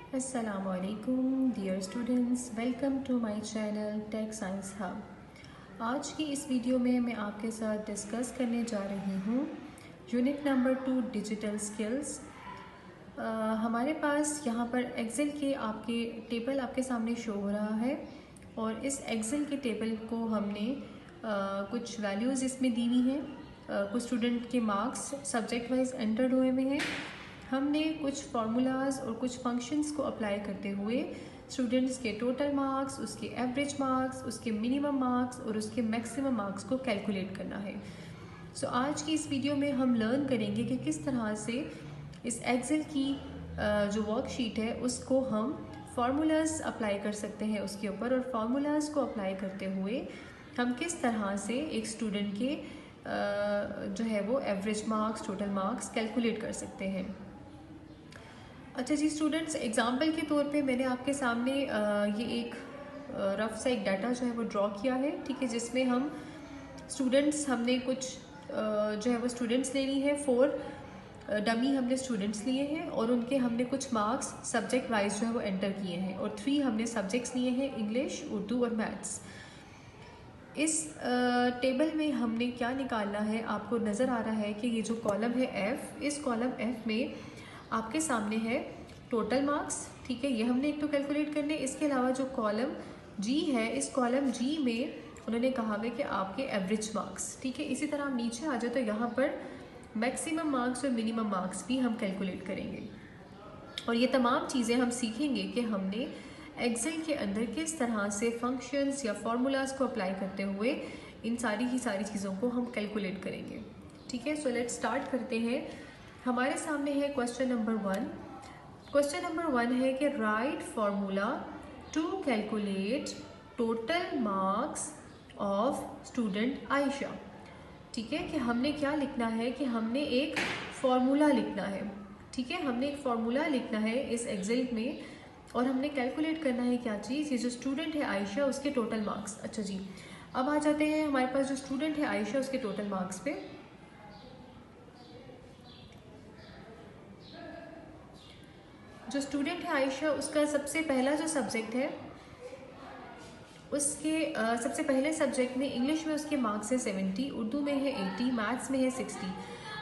अस्सलामुअलैकुम dear students, welcome to my channel tech science hub. आज की इस वीडियो में मैं आपके साथ डिस्कस करने जा रही हूँ यूनिट नंबर 2 डिजिटल स्किल्स। हमारे पास यहाँ पर एक्सेल के आपके टेबल आपके सामने शो हो रहा है और इस एक्सेल के टेबल को हमने कुछ वैल्यूज़ इसमें दी हुई हैं। कुछ स्टूडेंट के मार्क्स सब्जेक्ट वाइज एंटर्ड हुए हैं। हमने कुछ फार्मूलाज और कुछ फंक्शंस को अप्लाई करते हुए स्टूडेंट्स के टोटल मार्क्स, उसके एवरेज मार्क्स, उसके मिनिमम मार्क्स और उसके मैक्सिमम मार्क्स को कैलकुलेट करना है। सो आज की इस वीडियो में हम लर्न करेंगे कि किस तरह से इस एक्सेल की जो वर्कशीट है उसको हम फार्मूलाज अप्लाई कर सकते हैं उसके ऊपर, और फार्मूलाज को अप्लाई करते हुए हम किस तरह से एक स्टूडेंट के जो है वो average marks, total marks calculate कर सकते हैं। अच्छा जी स्टूडेंट्स, एग्जाम्पल के तौर पे मैंने आपके सामने ये एक रफ सा एक डाटा जो है वो ड्रॉ किया है, ठीक है, जिसमें हम स्टूडेंट्स हमने कुछ जो है वो स्टूडेंट्स ले ली है, 4 डमी हमने स्टूडेंट्स लिए हैं और उनके हमने कुछ मार्क्स सब्जेक्ट वाइज जो है वो एंटर किए हैं, और 3 हमने सब्जेक्ट्स लिए हैं, इंग्लिश, उर्दू और मैथ्स। इस टेबल में हमने क्या निकालना है, आपको नज़र आ रहा है कि ये जो कॉलम है F, इस कॉलम F में आपके सामने है टोटल मार्क्स, ठीक है, ये हमने एक तो कैलकुलेट करने। इसके अलावा जो कॉलम G है, इस कॉलम G में उन्होंने कहा है कि आपके एवरेज मार्क्स, ठीक है। इसी तरह हम नीचे आ जाए तो यहाँ पर मैक्सिमम मार्क्स और मिनिमम मार्क्स भी हम कैलकुलेट करेंगे, और ये तमाम चीज़ें हम सीखेंगे कि हमने एक्सेल के अंदर किस तरह से फंक्शंस या फार्मूलाज को अप्लाई करते हुए इन सारी की सारी चीज़ों को हम कैलकुलेट करेंगे, ठीक है। सो लेट्स स्टार्ट करते हैं। हमारे सामने है क्वेश्चन नंबर 1। क्वेश्चन नंबर 1 है कि write formula to calculate total marks of student Ayesha, ठीक है, कि हमने क्या लिखना है कि हमने एक फार्मूला लिखना है, ठीक है, हमने एक फार्मूला लिखना है इस एक्सेल में और हमने कैलकुलेट करना है क्या चीज़, ये जो स्टूडेंट है आयशा उसके टोटल मार्क्स। अच्छा जी, अब आ जाते हैं हमारे पास जो स्टूडेंट है आयशा उसके टोटल मार्क्स पे। जो स्टूडेंट है आयशा उसका सबसे पहला जो सब्जेक्ट है उसके सबसे पहले सब्जेक्ट में इंग्लिश में उसके मार्क्स है 70, उर्दू में है 80, मैथ्स में है 60।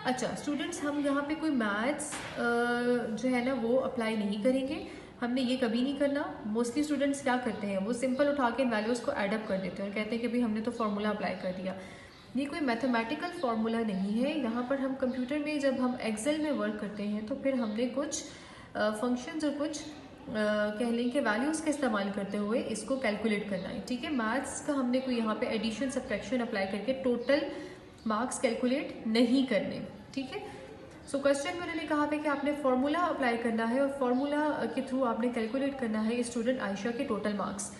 अच्छा स्टूडेंट्स, हम यहाँ पे कोई मैथ्स जो है ना वो अप्लाई नहीं करेंगे, हमने ये कभी नहीं करना। मोस्टली स्टूडेंट्स क्या करते हैं, वो सिंपल उठा के वैल्यूज़ को एडअप कर देते हैं और कहते हैं कि भाई हमने तो फार्मूला अप्लाई कर दिया। ये कोई मैथमेटिकल फार्मूला नहीं है। यहाँ पर हम कंप्यूटर में जब हम एक्सेल में वर्क करते हैं तो फिर हमने कुछ फंक्शंस और कुछ कह लें कि वैल्यूज़ का इस्तेमाल करते हुए इसको कैलकुलेट करना है, ठीक है। मैथ्स का हमने कोई यहाँ पे एडिशन सब्ट्रैक्शन अप्लाई करके टोटल मार्क्स कैलकुलेट नहीं करने, ठीक है। सो क्वेश्चन में उन्होंने कहा था कि आपने फार्मूला अप्लाई करना है और फार्मूला के थ्रू आपने कैलकुलेट करना है स्टूडेंट आयशा के total marks.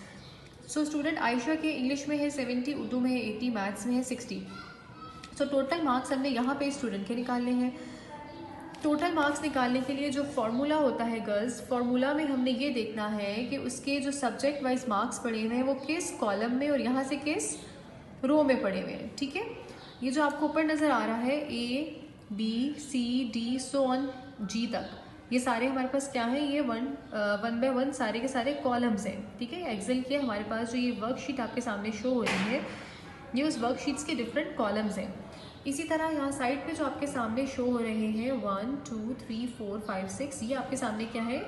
So student Ayesha के इंग्लिश में है 70, उर्दू में है 80, मैथ्स में है 60। सो टोटल मार्क्स हमने यहाँ पे स्टूडेंट के निकालने हैं। टोटल मार्क्स निकालने के लिए जो फार्मूला होता है गर्ल्स, फार्मूला में हमने ये देखना है कि उसके जो सब्जेक्ट वाइज मार्क्स पड़े हुए हैं वो किस कॉलम में और यहाँ से किस रो में पड़े हुए हैं, ठीक है। ये जो आपको ऊपर नज़र आ रहा है A, B, C, D so on G तक, ये सारे हमारे पास क्या है, ये वन बाय वन सारे के सारे कॉलम्स हैं, ठीक है। एक्सेल के हमारे पास जो ये वर्कशीट आपके सामने शो हो रही है ये उस वर्कशीट्स के डिफरेंट कॉलम्स हैं। इसी तरह यहाँ साइड पे जो आपके सामने शो हो रहे हैं 1, 2, 3, 4, 5, 6, ये आपके सामने क्या है,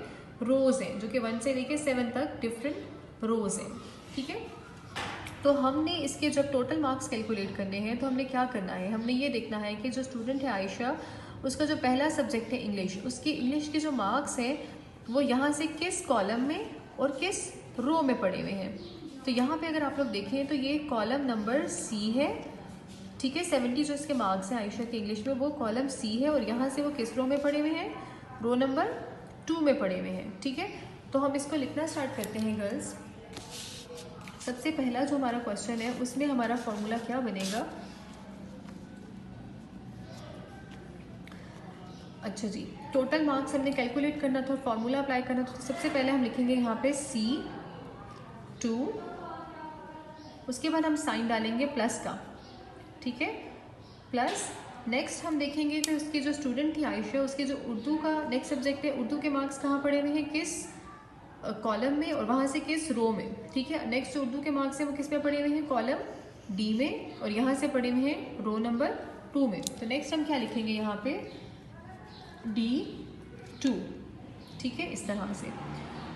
रोज़ हैं, जो कि 1 से लेके 7 तक डिफरेंट रोज़ हैं, ठीक है। तो हमने इसके जब टोटल मार्क्स कैलकुलेट करने हैं तो हमने क्या करना है, हमने ये देखना है कि जो स्टूडेंट है आयशा उसका जो पहला सब्जेक्ट है इंग्लिश, उसके इंग्लिश के जो मार्क्स हैं वो यहाँ से किस कॉलम में और किस रो में पड़े हुए हैं। तो यहाँ पे अगर आप लोग देखें तो ये कॉलम नंबर C है, ठीक है। 70 जो इसके मार्क्स हैं आयशा के इंग्लिश में वो कॉलम C है, और यहाँ से वो किस रो में पड़े हुए हैं, रो नंबर 2 में पड़े हुए हैं, ठीक है। तो हम इसको लिखना स्टार्ट करते हैं गर्ल्स। सबसे पहला जो हमारा क्वेश्चन है उसमें हमारा फॉर्मूला क्या बनेगा। अच्छा जी, टोटल मार्क्स हमने कैलकुलेट करना था, फॉर्मूला अप्लाई करना था, तो सबसे पहले हम लिखेंगे यहाँ पे C2, उसके बाद हम साइन डालेंगे प्लस का, ठीक है, प्लस नेक्स्ट हम देखेंगे कि उसकी जो स्टूडेंट थी आयशा उसके जो उर्दू का नेक्स्ट सब्जेक्ट है, उर्दू के मार्क्स कहाँ पड़े हुए हैं, किस कॉलम में और वहाँ से किस रो में, ठीक है। नेक्स्ट जो उर्दू के मार्क्स हैं वो किस में पड़े हुए हैं, कॉलम डी में, और यहाँ से पड़े हुए हैं रो नंबर 2 में। तो नेक्स्ट हम क्या लिखेंगे यहाँ पे, D2, ठीक है, इस तरह से।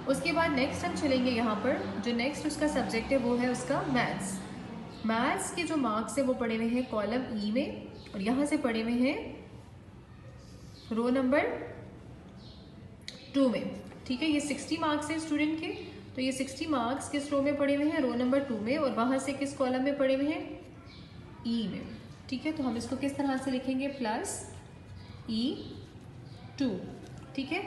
उसके बाद नेक्स्ट हम चलेंगे यहाँ पर, जो नेक्स्ट उसका सब्जेक्ट है वो है उसका मैथ्स। मैथ्स के जो मार्क्स है वो पड़े हुए हैं कॉलम ई में, और यहाँ से पड़े हुए हैं रो नंबर 2 में, ठीक है। ये 60 मार्क्स हैं स्टूडेंट के, तो ये 60 मार्क्स किस रो में पड़े हुए हैं, रो नंबर 2 में, और वहाँ से किस कॉलम में पड़े हुए हैं, ई में, ठीक है। तो हम इसको किस तरह से लिखेंगे, +E2, ठीक है।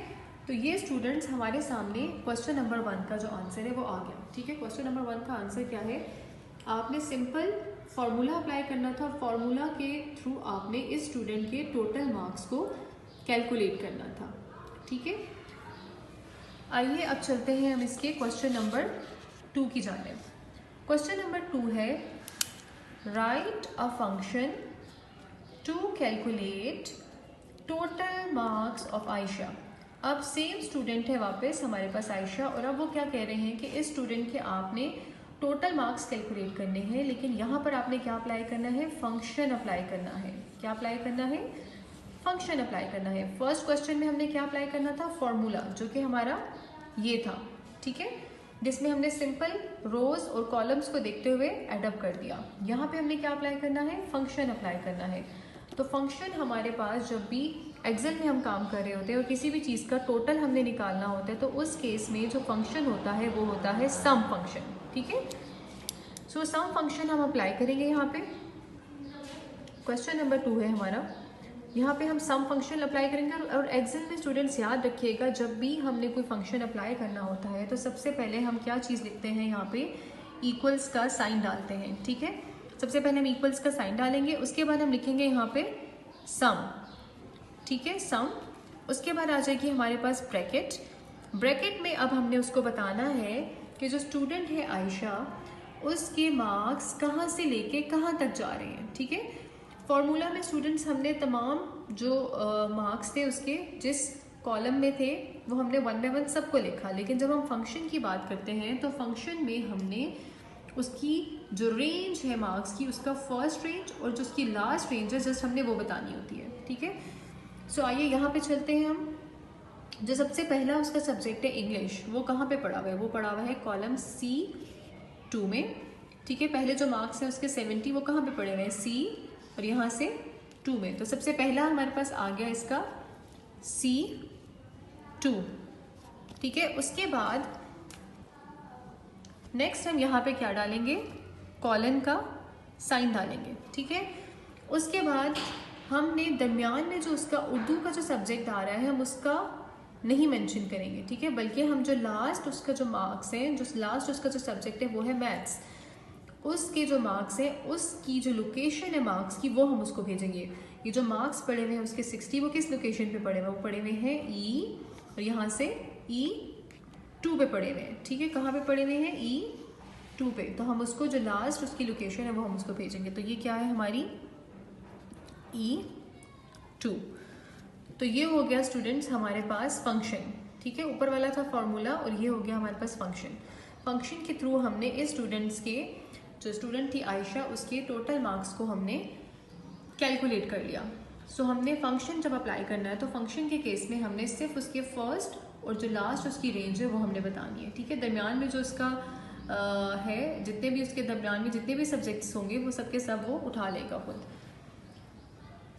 तो ये स्टूडेंट्स हमारे सामने क्वेश्चन नंबर 1 का जो आंसर है वो आ गया, ठीक है। क्वेश्चन नंबर 1 का आंसर क्या है, आपने सिंपल फॉर्मूला अप्लाई करना था, और फॉर्मूला के थ्रू आपने इस स्टूडेंट के टोटल मार्क्स को कैलकुलेट करना था, ठीक है। आइए अब चलते हैं हम इसके क्वेश्चन नंबर 2 की जानिब। क्वेश्चन नंबर 2 है, write a function to calculate total marks of Ayesha. अब सेम स्टूडेंट है वापस हमारे पास आयशा, और अब वो क्या कह रहे हैं कि इस स्टूडेंट के आपने टोटल मार्क्स कैलकुलेट करने हैं, लेकिन यहाँ पर आपने क्या अप्लाई करना है, फंक्शन अप्लाई करना है। क्या अप्लाई करना है, फंक्शन अप्लाई करना है। फर्स्ट क्वेश्चन में हमने क्या अप्लाई करना था, फॉर्मूला, जो कि हमारा ये था, ठीक है, जिसमें हमने सिंपल रोज और कॉलम्स को देखते हुए एडअप कर दिया। यहाँ पे हमने क्या अप्लाई करना है, फंक्शन अप्लाई करना है। तो फंक्शन हमारे पास जब भी एक्सेल में हम काम कर रहे होते हैं और किसी भी चीज़ का टोटल हमने निकालना होता है, तो उस केस में जो फंक्शन होता है वो होता है सम फंक्शन, ठीक है। सो सम फंक्शन हम अप्लाई करेंगे यहाँ पे। क्वेश्चन नंबर 2 है हमारा, यहाँ पे हम सम फंक्शन अप्लाई करेंगे। और एक्सेल में स्टूडेंट्स याद रखिएगा, जब भी हमने कोई फंक्शन अप्लाई करना होता है तो सबसे पहले हम क्या चीज़ लिखते हैं, यहाँ पे इक्वल्स का साइन डालते हैं, ठीक है। सबसे पहले हम इक्वल्स का साइन डालेंगे, उसके बाद हम लिखेंगे यहाँ पे सम, ठीक है, सम। उसके बाद आ जाएगी हमारे पास ब्रैकेट। ब्रैकेट में अब हमने उसको बताना है कि जो स्टूडेंट है आयशा, उसके मार्क्स कहाँ से लेके कहाँ तक जा रहे हैं, ठीक है। फॉर्मूला में स्टूडेंट्स हमने तमाम जो मार्क्स थे उसके जिस कॉलम में थे वो हमने 1 बाय 1 सबको लिखा, लेकिन जब हम फंक्शन की बात करते हैं तो फंक्शन में हमने उसकी जो रेंज है मार्क्स की, उसका फर्स्ट रेंज और जो उसकी लास्ट रेंज है जस्ट हमने वो बतानी होती है, ठीक है। सो आइए यहाँ पे चलते हैं हम। जो सबसे पहला उसका सब्जेक्ट है इंग्लिश, वो कहाँ पे पड़ा हुआ है, वो पड़ा हुआ है कॉलम C2 में, ठीक है। पहले जो मार्क्स हैं उसके 70 वो कहाँ पे पड़े हुए हैं, C और यहाँ से 2 में। तो सबसे पहला हमारे पास आ गया इसका C2, ठीक है। उसके बाद नेक्स्ट हम यहाँ पे क्या डालेंगे, कॉलन का साइन डालेंगे, ठीक है। उसके बाद हमने दरमियान में जो उसका उर्दू का जो सब्जेक्ट आ रहा है हम उसका नहीं मेंशन करेंगे, ठीक है, बल्कि हम जो लास्ट उसका जो मार्क्स हैं, जो लास्ट उसका जो सब्जेक्ट है वो है मैथ्स, उसके जो मार्क्स हैं उसकी जो लोकेशन है मार्क्स की वो हम उसको भेजेंगे। ये जो मार्क्स पड़े हुए हैं उसके 60 वो किस लोकेशन पे पड़े हुए हैं, वो पड़े हुए हैं E और यहाँ से E2 पे पड़े हुए हैं, ठीक है। कहाँ पे पड़े हुए हैं, E2 पे। तो हम उसको जो लास्ट उसकी लोकेशन है वो हम उसको भेजेंगे। तो ये क्या है हमारी E2। तो ये हो गया स्टूडेंट्स हमारे पास फंक्शन, ठीक है। ऊपर वाला था फॉर्मूला और ये हो गया हमारे पास फंक्शन। फंक्शन के थ्रू हमने इस स्टूडेंट्स के, जो स्टूडेंट थी आयशा, उसके टोटल मार्क्स को हमने कैलकुलेट कर लिया। सो हमने फंक्शन जब अप्लाई करना है तो फंक्शन के केस में हमने सिर्फ उसके फर्स्ट और जो लास्ट उसकी रेंज है वो हमने बतानी है, ठीक है। दरमियान में जो उसका है, जितने भी उसके दरमियान में जितने भी सब्जेक्ट्स होंगे वो सबके सब वो उठा लेगा खुद।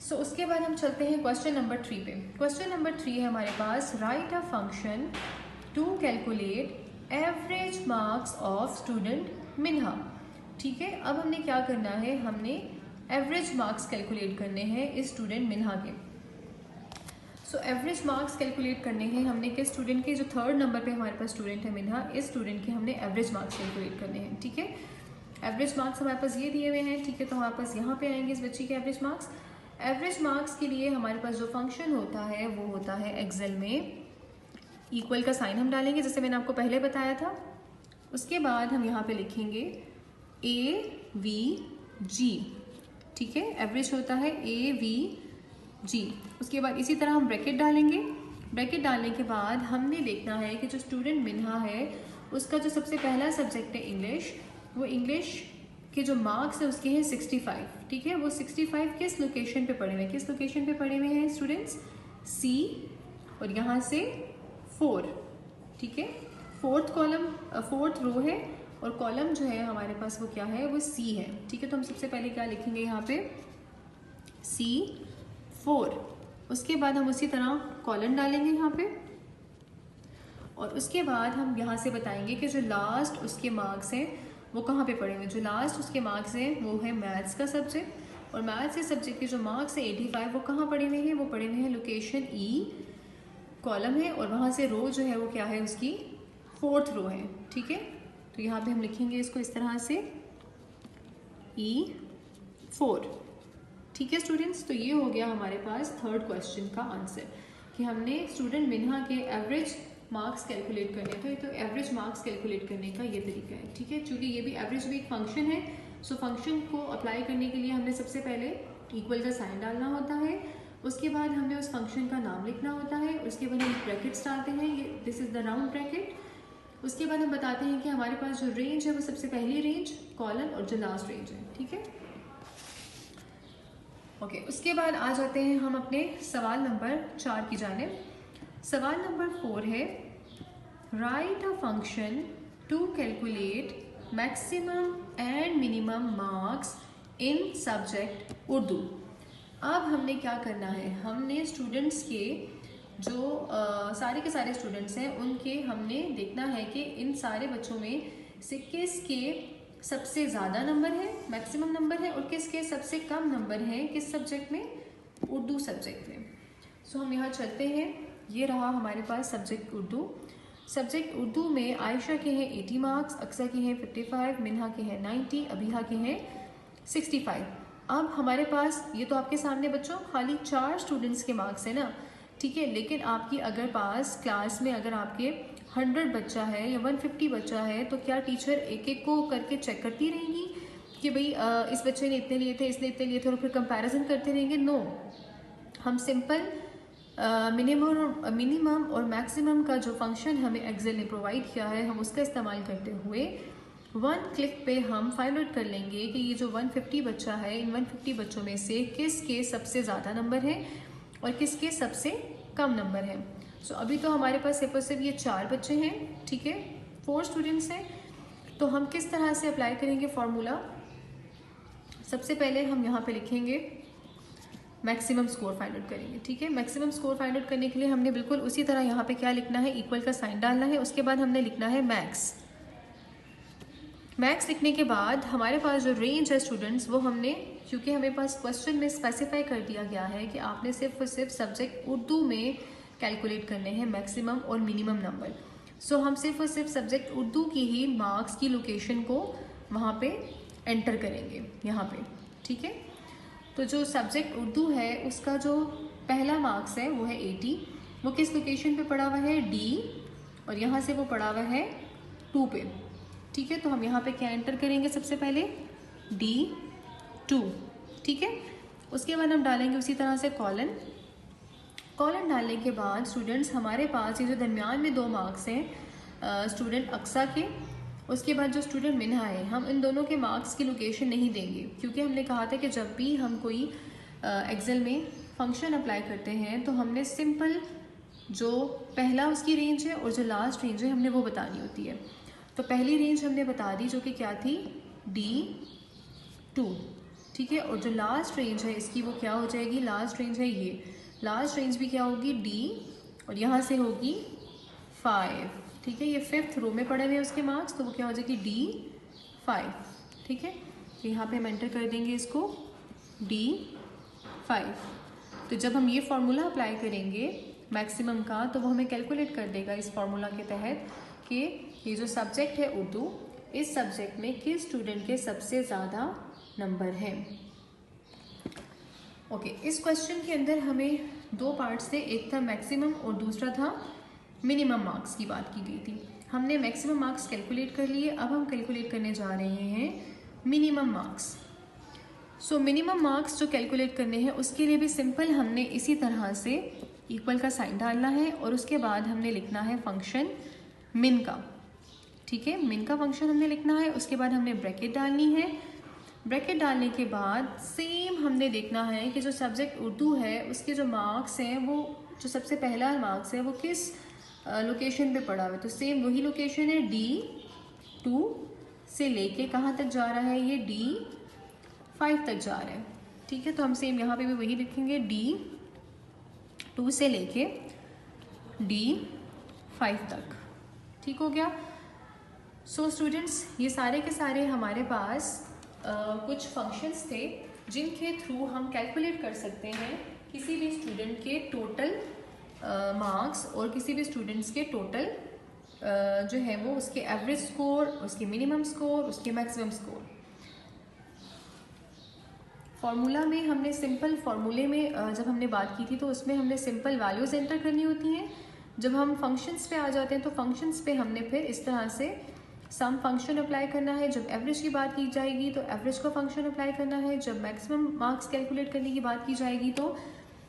सो उसके बाद हम चलते हैं क्वेश्चन नंबर 3 पे। क्वेश्चन नंबर 3 है हमारे पास, write a function to calculate average marks of student मिन्हा, ठीक है। अब हमने क्या करना है, हमने एवरेज मार्क्स कैलकुलेट करने हैं इस स्टूडेंट मिन्हा के। सो एवरेज मार्क्स कैलकुलेट करने हैं हमने किस स्टूडेंट के, जो 3rd नंबर पे हमारे पास स्टूडेंट है मिन्हा, इस स्टूडेंट के हमने एवरेज मार्क्स कैलकुलेट करने हैं, ठीक है। एवरेज मार्क्स हमारे पास ये दिए हुए हैं, ठीक है। तो हमारे पास यहाँ पे आएंगे इस बच्ची के एवरेज मार्क्स। एवरेज मार्क्स के लिए हमारे पास जो फंक्शन होता है वो होता है एक्सेल में इक्वल का साइन हम डालेंगे, जैसे मैंने आपको पहले बताया था। उसके बाद हम यहाँ पे लिखेंगे AVG, ठीक है। एवरेज होता है AVG। उसके बाद इसी तरह हम ब्रैकेट डालेंगे ब्रैकेट डालने के बाद हमने देखना है कि जो स्टूडेंट मिन्हा है उसका जो सबसे पहला सब्जेक्ट है इंग्लिश, वो इंग्लिश के जो मार्क्स है उसके हैं 65, ठीक है। वो 65 किस लोकेशन पे पड़े हुए हैं, किस लोकेशन पे पड़े हुए हैं स्टूडेंट्स, सी और यहाँ से 4, ठीक है। फोर्थ कॉलम, फोर्थ रो है और कॉलम जो है हमारे पास वो क्या है, वो सी है, ठीक है। तो हम सबसे पहले क्या लिखेंगे यहाँ पे, C4। उसके बाद हम उसी तरह कॉलन डालेंगे यहाँ पे और उसके बाद हम यहाँ से बताएंगे कि जो लास्ट उसके मार्क्स हैं वो कहाँ पे पड़े हुए हैं। जो लास्ट उसके मार्क्स हैं वो है मैथ्स का सब्जेक्ट, और मैथ्स के सब्जेक्ट के जो मार्क्स है 85 वो कहाँ पड़े हुए हैं, वो पड़े हुए हैं लोकेशन E, कॉलम है और वहाँ से रो जो है वो क्या है उसकी 4th रो है, ठीक है। तो यहाँ पे हम लिखेंगे इसको इस तरह से E4, ठीक है स्टूडेंट्स। तो ये हो गया हमारे पास थर्ड क्वेश्चन का आंसर कि हमने स्टूडेंट मिन्हा के एवरेज मार्क्स कैलकुलेट करने थे। तो एवरेज मार्क्स कैलकुलेट करने का ये तरीका है, ठीक है। चूँकि ये भी एवरेज भी एक फंक्शन है, सो फंक्शन को अप्लाई करने के लिए हमने सबसे पहले इक्वल का साइन डालना होता है, उसके बाद हमें उस फंक्शन का नाम लिखना होता है, उसके बाद हम ब्रैकेट्स डालते हैं, ये this is the round bracket. उसके बाद हम बताते हैं कि हमारे पास जो रेंज है वो सबसे पहली रेंज, कॉलन और जो लास्ट रेंज है, ठीक है। ओके, उसके बाद आ जाते हैं हम अपने सवाल नंबर 4 की जानिब। सवाल नंबर 4 है, write a function to calculate maximum and minimum marks in subject Urdu. अब हमने क्या करना है, हमने स्टूडेंट्स के जो सारे के सारे स्टूडेंट्स हैं उनके हमने देखना है कि इन सारे बच्चों में से किसके सबसे ज़्यादा नंबर है, मैक्सिमम नंबर है, और किसके सबसे कम नंबर हैं किस सब्जेक्ट में, उर्दू सब्जेक्ट में। सो हम यहाँ चलते हैं, ये रहा हमारे पास सब्जेक्ट उर्दू। सब्जेक्ट उर्दू में आयशा के हैं 80 मार्क्स, अक्सा के हैं 55, मिन्हा के हैं 90, अबीहा के हैं 65। अब हमारे पास ये तो आपके सामने बच्चों खाली 4 स्टूडेंट्स के मार्क्स है ना, ठीक है। लेकिन आपकी अगर पास क्लास में अगर आपके 100 बच्चा है या 150 बच्चा है तो क्या टीचर एक एक को करके चेक करती रहेंगी कि भाई इस बच्चे ने इतने लिए थे, इसने इतने लिए थे, और फिर कंपैरिजन करते रहेंगे? नो, हम सिंपल मिनिमम और मैक्सिमम का जो फंक्शन हमें एक्सेल ने प्रोवाइड किया है हम उसका इस्तेमाल करते हुए 1 क्लिक पे हम फाइंड आउट कर लेंगे कि ये जो 150 बच्चा है, इन 150 बच्चों में से किसके सबसे ज़्यादा नंबर है और किसके सबसे कम नंबर है। सो अभी तो हमारे पास सिर्फ और सिर्फ ये 4 बच्चे हैं, ठीक है, 4 स्टूडेंट्स हैं। तो हम किस तरह से अप्लाई करेंगे फॉर्मूला, सबसे पहले हम यहाँ पे लिखेंगे मैक्सिमम स्कोर फाइंड आउट करेंगे, ठीक है। मैक्सिमम स्कोर फाइंड आउट करने के लिए हमने बिल्कुल उसी तरह यहाँ पे क्या लिखना है, इक्वल का साइन डालना है, उसके बाद हमने लिखना है मैक्स। मैक्स लिखने के बाद हमारे पास जो रेंज है स्टूडेंट्स वो हमने, क्योंकि हमें पास क्वेश्चन में स्पेसिफाई कर दिया गया है कि आपने सिर्फ और सिर्फ सब्जेक्ट उर्दू में कैलकुलेट करने हैं मैक्सिमम और मिनिमम नंबर। सो हम सिर्फ और सिर्फ सब्जेक्ट उर्दू की ही मार्क्स की लोकेशन को वहाँ पे एंटर करेंगे यहाँ पे, ठीक है। तो जो सब्जेक्ट उर्दू है उसका जो पहला मार्क्स है वो है 80, वो किस लोकेशन पे पड़ा हुआ है, D, और यहाँ से वो पड़ा हुआ है 2 पे, ठीक है। तो हम यहाँ पे क्या एंटर करेंगे, सबसे पहले D2, ठीक है। उसके बाद हम डालेंगे उसी तरह से कॉलन। कॉलन डालने के बाद स्टूडेंट्स हमारे पास ये जो दरमियान में 2 मार्क्स हैं स्टूडेंट अक्सा के, उसके बाद जो स्टूडेंट मिन्हा है, हम इन दोनों के मार्क्स की लोकेशन नहीं देंगे, क्योंकि हमने कहा था कि जब भी हम कोई एक्सेल में फंक्शन अप्लाई करते हैं तो हमने सिंपल जो पहला उसकी रेंज है और जो लास्ट रेंज है हमने वो बतानी होती है। तो पहली रेंज हमने बता दी जो कि क्या थी, D2, ठीक है। और जो लास्ट रेंज है इसकी वो क्या हो जाएगी, लास्ट रेंज है ये, लास्ट रेंज भी क्या होगी, D, और यहाँ से होगी 5, ठीक है। ये 5th रो में पड़े हुए उसके मार्क्स, तो वो क्या हो जाएगी D5, ठीक है। तो यहाँ पे हम एंटर कर देंगे इसको D5। तो जब हम ये फार्मूला अप्लाई करेंगे मैक्सिमम का तो वो हमें कैलकुलेट कर देगा इस फार्मूला के तहत कि ये जो सब्जेक्ट है उर्दू, इस सब्जेक्ट में किस स्टूडेंट के सबसे ज़्यादा नंबर हैं। ओके, इस क्वेश्चन के अंदर हमें 2 पार्ट्स थे, एक था मैक्सिमम और दूसरा था मिनिमम मार्क्स की बात की गई थी। हमने मैक्सिमम मार्क्स कैलकुलेट कर लिए, अब हम कैलकुलेट करने जा रहे हैं minimum marks. So minimum marks जो कैलकुलेट करने हैं उसके लिए भी सिंपल हमने इसी तरह से इक्वल का साइन डालना है और उसके बाद हमने लिखना है फंक्शन मिन का। ठीक है, मिन का फंक्शन हमने लिखना है। उसके बाद हमने ब्रैकेट डालनी है। ब्रैकेट डालने के बाद सेम हमने देखना है कि जो सब्जेक्ट उर्दू है उसके जो मार्क्स हैं वो जो सबसे पहला मार्क्स है वो किस लोकेशन पे पड़ा हुआ है। तो सेम वही लोकेशन है, D2 से लेके कहाँ तक जा रहा है, ये D5 तक जा रहा है। ठीक है, तो हम सेम यहाँ पे भी वही लिखेंगे, D2 से लेके D5 तक। ठीक हो गया। सो स्टूडेंट्स, ये सारे के सारे हमारे पास कुछ फंक्शंस थे जिनके थ्रू हम कैलकुलेट कर सकते हैं किसी भी स्टूडेंट के टोटल मार्क्स और किसी भी स्टूडेंट्स के टोटल जो है वो उसके एवरेज स्कोर, उसके मिनिमम स्कोर, उसके मैक्सिमम स्कोर। फार्मूला में हमने सिंपल फार्मूले में जब हमने बात की थी तो उसमें हमने सिंपल वैल्यूज एंटर करनी होती हैं। जब हम फंक्शंस पे आ जाते हैं तो फंक्शंस पे हमने फिर इस तरह से सम फंक्शन अप्लाई करना है। जब एवरेज की बात की जाएगी तो एवरेज का फंक्शन अप्लाई करना है। जब मैक्सिमम मार्क्स कैलकुलेट करने की बात की जाएगी तो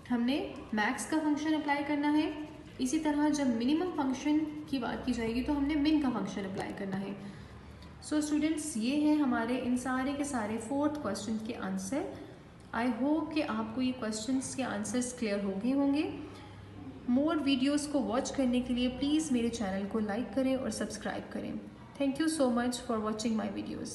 हमने मैक्स का फंक्शन अप्लाई करना है। इसी तरह जब मिनिमम फंक्शन की बात की जाएगी तो हमने मिन का फंक्शन अप्लाई करना है। सो स्टूडेंट्स, ये हैं हमारे इन सारे के सारे 4th क्वेश्चन के आंसर। आई होप कि आपको ये क्वेश्चंस के आंसर्स क्लियर हो गए होंगे। मोर वीडियोस को वॉच करने के लिए प्लीज़ मेरे चैनल को लाइक करें और सब्सक्राइब करें। Thank you so much for watching my videos.